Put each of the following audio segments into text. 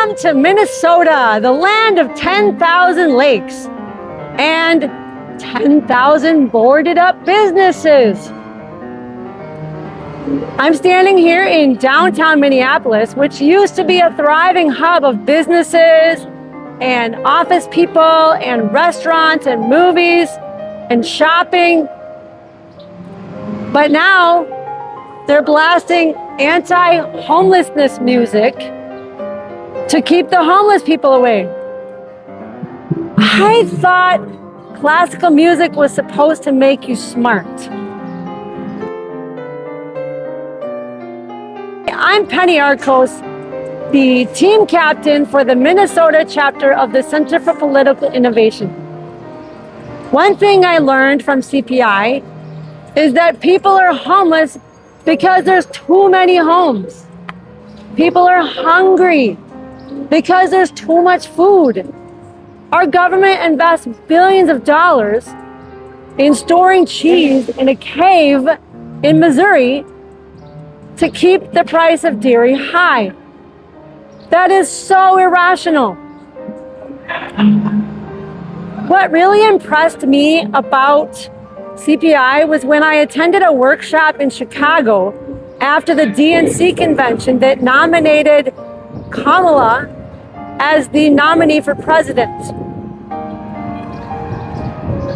Welcome to Minnesota, the land of 10,000 lakes and 10,000 boarded up businesses. I'm standing here in downtown Minneapolis, which used to be a thriving hub of businesses and office people and restaurants and movies and shopping. But now they're blasting anti-homelessness music to keep the homeless people away. I thought classical music was supposed to make you smart. I'm Penny Arcos, the team captain for the Minnesota chapter of the Center for Political Innovation. One thing I learned from CPI is that people are homeless because there's too many homes. People are hungry because there's too much food. Our government invests billions of dollars in storing cheese in a cave in Missouri to keep the price of dairy high. That is so irrational. What really impressed me about CPI was when I attended a workshop in Chicago after the DNC convention that nominated Kamala as the nominee for president.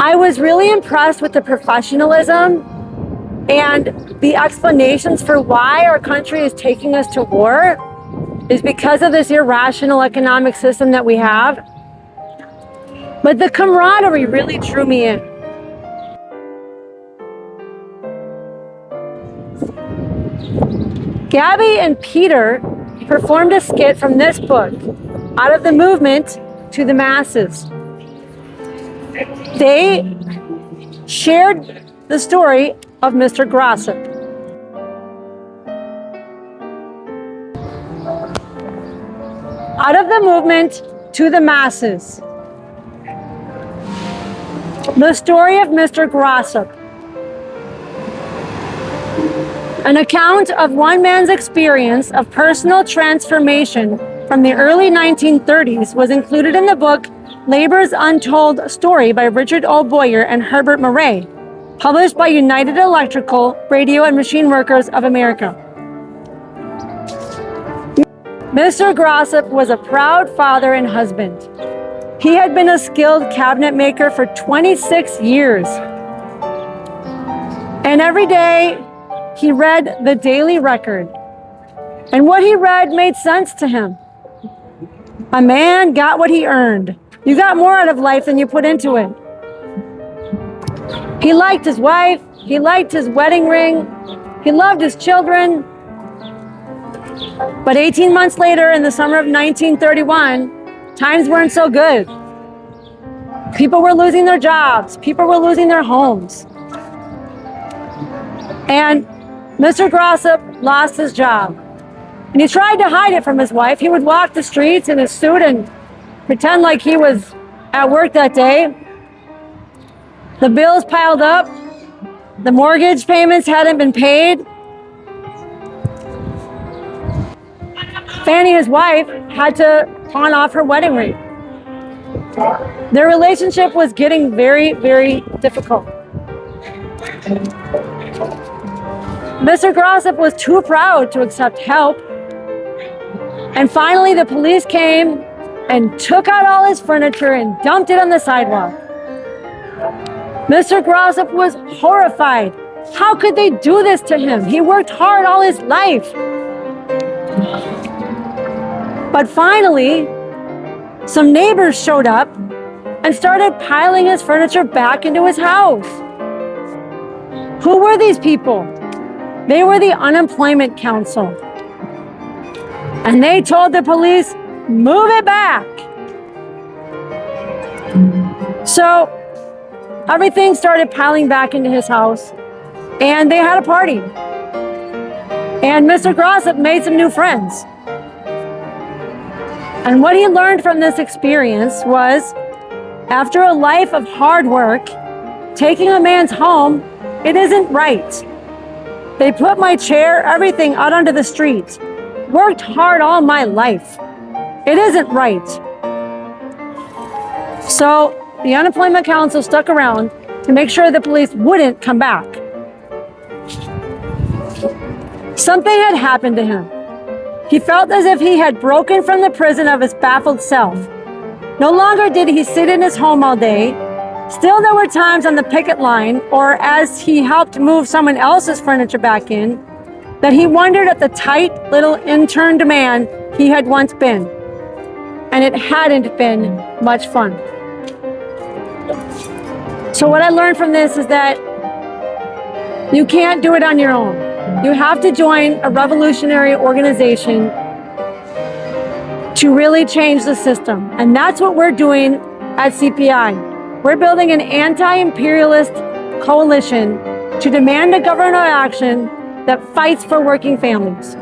I was really impressed with the professionalism and the explanations for why our country is taking us to war is because of this irrational economic system that we have. But the camaraderie really drew me in. Gabby and Peter performed a skit from this book, Out of the Movement to the Masses. They shared the story of Mr. Grossup. Out of the movement to the masses. The story of Mr. Grossup. An account of one man's experience of personal transformation from the early 1930s was included in the book Labor's Untold Story by Richard O. Boyer and Herbert Murray, published by United Electrical, Radio and Machine Workers of America. Mr. Grossup was a proud father and husband. He had been a skilled cabinet maker for 26 years. And every day, he read the Daily Record. And what he read made sense to him. A man got what he earned. You got more out of life than you put into it. He liked his wife. He liked his wedding ring. He loved his children. But 18 months later, in the summer of 1931, times weren't so good. People were losing their jobs. People were losing their homes. And Mr. Grossup lost his job. And he tried to hide it from his wife. He would walk the streets in his suit and pretend like he was at work that day. The bills piled up. The mortgage payments hadn't been paid. Fanny, his wife, had to pawn off her wedding ring. Their relationship was getting very, very difficult. Mr. Grossup was too proud to accept help. And finally, the police came and took out all his furniture and dumped it on the sidewalk. Mr. Grossup was horrified. How could they do this to him? He worked hard all his life. But finally, some neighbors showed up and started piling his furniture back into his house. Who were these people? They were the Unemployment Council. And they told the police, move it back. So everything started piling back into his house, and they had a party. And Mr. Grossup made some new friends. And what he learned from this experience was, after a life of hard work, taking a man's home, it isn't right. They put my chair, everything out onto the street. Worked hard all my life. It isn't right. So the Unemployment Council stuck around to make sure the police wouldn't come back. Something had happened to him. He felt as if he had broken from the prison of his baffled self. No longer did he sit in his home all day. Still, there were times on the picket line, or as he helped move someone else's furniture back in, that he wondered at the tight little interned man he had once been. And it hadn't been much fun. So what I learned from this is that you can't do it on your own. You have to join a revolutionary organization to really change the system. And that's what we're doing at CPI. We're building an anti-imperialist coalition to demand a governmental action that fights for working families.